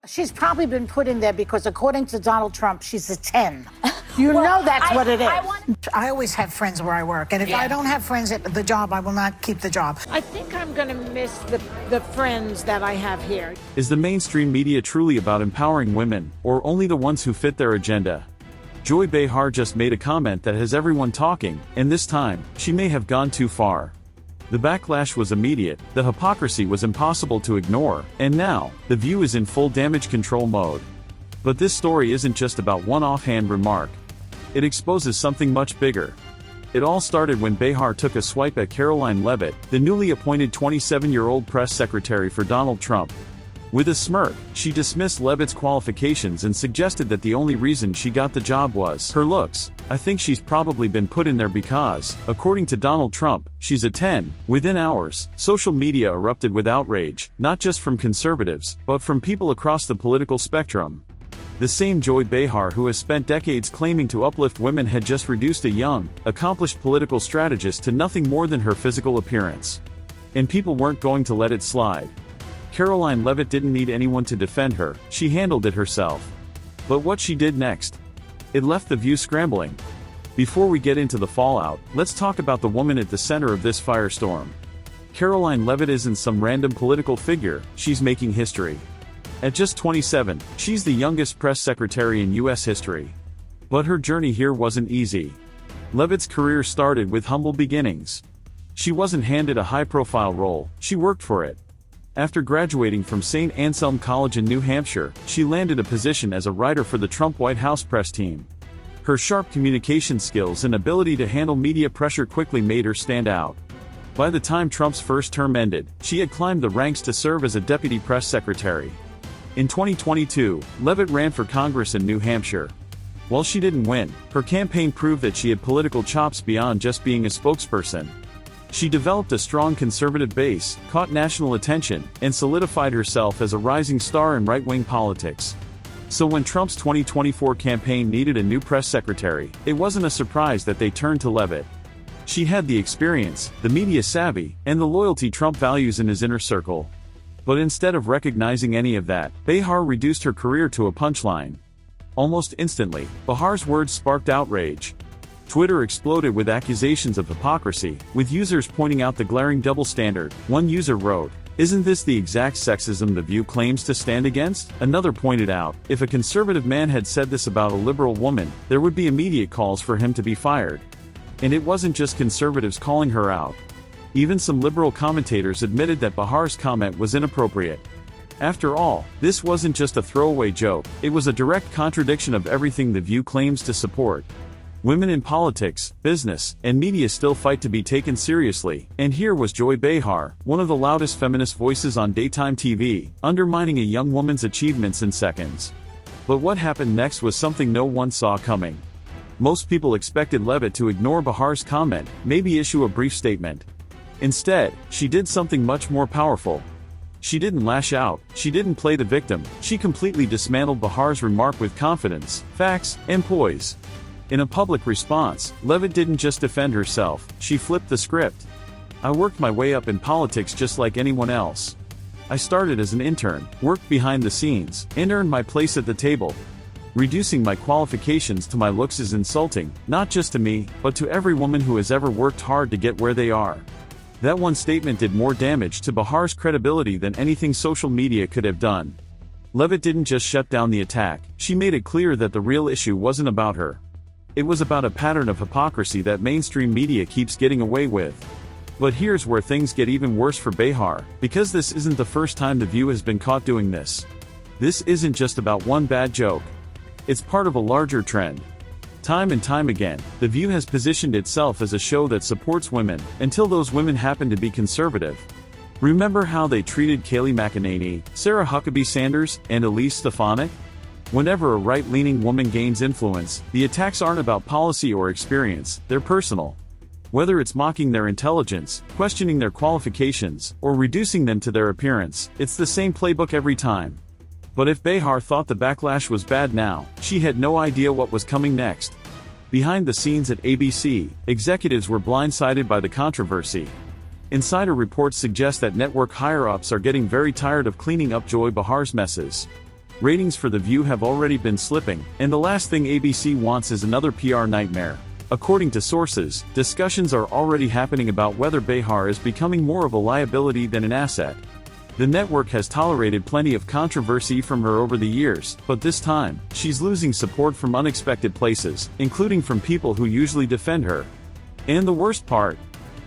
She's probably been put in there because, according to Donald Trump, she's a 10. You know that's what it is. I always have friends where I work, and if I don't have friends at the job, I will not keep the job. I think I'm going to miss the friends that I have here. Is the mainstream media truly about empowering women, or only the ones who fit their agenda? Joy Behar just made a comment that has everyone talking, and this time, she may have gone too far. The backlash was immediate, the hypocrisy was impossible to ignore, and now, The View is in full damage control mode. But this story isn't just about one offhand remark. It exposes something much bigger. It all started when Behar took a swipe at Karoline Leavitt, the newly appointed 27-year-old press secretary for Donald Trump. With a smirk, she dismissed Leavitt's qualifications and suggested that the only reason she got the job was her looks. I think she's probably been put in there because, according to Donald Trump, she's a 10. Within hours, social media erupted with outrage, not just from conservatives, but from people across the political spectrum. The same Joy Behar who has spent decades claiming to uplift women had just reduced a young, accomplished political strategist to nothing more than her physical appearance. And people weren't going to let it slide. Karoline Leavitt didn't need anyone to defend her, she handled it herself. But what she did next? It left The View scrambling. Before we get into the fallout, let's talk about the woman at the center of this firestorm. Karoline Leavitt isn't some random political figure, she's making history. At just 27, she's the youngest press secretary in U.S. history. But her journey here wasn't easy. Leavitt's career started with humble beginnings. She wasn't handed a high-profile role, she worked for it. After graduating from St. Anselm College in New Hampshire, she landed a position as a writer for the Trump White House press team. Her sharp communication skills and ability to handle media pressure quickly made her stand out. By the time Trump's first term ended, she had climbed the ranks to serve as a deputy press secretary. In 2022, Leavitt ran for Congress in New Hampshire. While she didn't win, her campaign proved that she had political chops beyond just being a spokesperson. She developed a strong conservative base, caught national attention, and solidified herself as a rising star in right-wing politics. So when Trump's 2024 campaign needed a new press secretary, it wasn't a surprise that they turned to Leavitt. She had the experience, the media savvy, and the loyalty Trump values in his inner circle. But instead of recognizing any of that, Behar reduced her career to a punchline. Almost instantly, Behar's words sparked outrage. Twitter exploded with accusations of hypocrisy, with users pointing out the glaring double standard. One user wrote, "Isn't this the exact sexism The View claims to stand against?" Another pointed out, if a conservative man had said this about a liberal woman, there would be immediate calls for him to be fired. And it wasn't just conservatives calling her out. Even some liberal commentators admitted that Behar's comment was inappropriate. After all, this wasn't just a throwaway joke, it was a direct contradiction of everything The View claims to support. Women in politics, business, and media still fight to be taken seriously, and here was Joy Behar, one of the loudest feminist voices on daytime TV, undermining a young woman's achievements in seconds. But what happened next was something no one saw coming. Most people expected Leavitt to ignore Behar's comment, maybe issue a brief statement. Instead, she did something much more powerful. She didn't lash out, she didn't play the victim, she completely dismantled Behar's remark with confidence, facts, and poise. In a public response, Leavitt didn't just defend herself, she flipped the script. "I worked my way up in politics just like anyone else. I started as an intern, worked behind the scenes, and earned my place at the table. Reducing my qualifications to my looks is insulting, not just to me, but to every woman who has ever worked hard to get where they are." That one statement did more damage to Behar's credibility than anything social media could have done. Leavitt didn't just shut down the attack, she made it clear that the real issue wasn't about her. It was about a pattern of hypocrisy that mainstream media keeps getting away with. But here's where things get even worse for Behar, because this isn't the first time The View has been caught doing this. This isn't just about one bad joke. It's part of a larger trend. Time and time again, The View has positioned itself as a show that supports women, until those women happen to be conservative. Remember how they treated Kayleigh McEnany, Sarah Huckabee Sanders, and Elise Stefanik? Whenever a right-leaning woman gains influence, the attacks aren't about policy or experience, they're personal. Whether it's mocking their intelligence, questioning their qualifications, or reducing them to their appearance, it's the same playbook every time. But if Behar thought the backlash was bad now, she had no idea what was coming next. Behind the scenes at ABC, executives were blindsided by the controversy. Insider reports suggest that network higher-ups are getting very tired of cleaning up Joy Behar's messes. Ratings for The View have already been slipping, and the last thing ABC wants is another PR nightmare. According to sources, discussions are already happening about whether Behar is becoming more of a liability than an asset. The network has tolerated plenty of controversy from her over the years, but this time, she's losing support from unexpected places, including from people who usually defend her. And the worst part?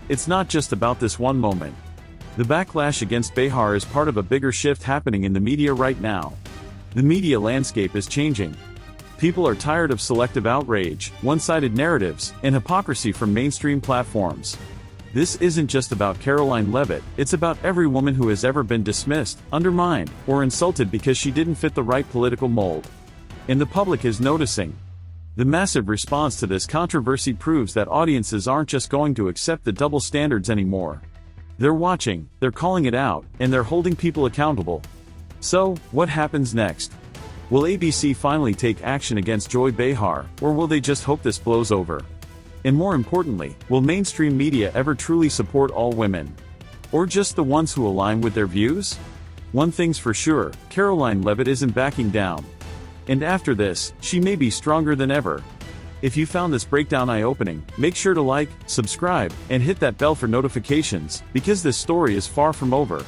It's not just about this one moment. The backlash against Behar is part of a bigger shift happening in the media right now. The media landscape is changing. People are tired of selective outrage, one-sided narratives, and hypocrisy from mainstream platforms. This isn't just about Caroline Leavitt, it's about every woman who has ever been dismissed, undermined, or insulted because she didn't fit the right political mold. And the public is noticing. The massive response to this controversy proves that audiences aren't just going to accept the double standards anymore. They're watching, they're calling it out, and they're holding people accountable. So, what happens next? Will ABC finally take action against Joy Behar, or will they just hope this blows over? And more importantly, will mainstream media ever truly support all women? Or just the ones who align with their views? One thing's for sure, Caroline Leavitt isn't backing down. And after this, she may be stronger than ever. If you found this breakdown eye-opening, make sure to like, subscribe, and hit that bell for notifications, because this story is far from over.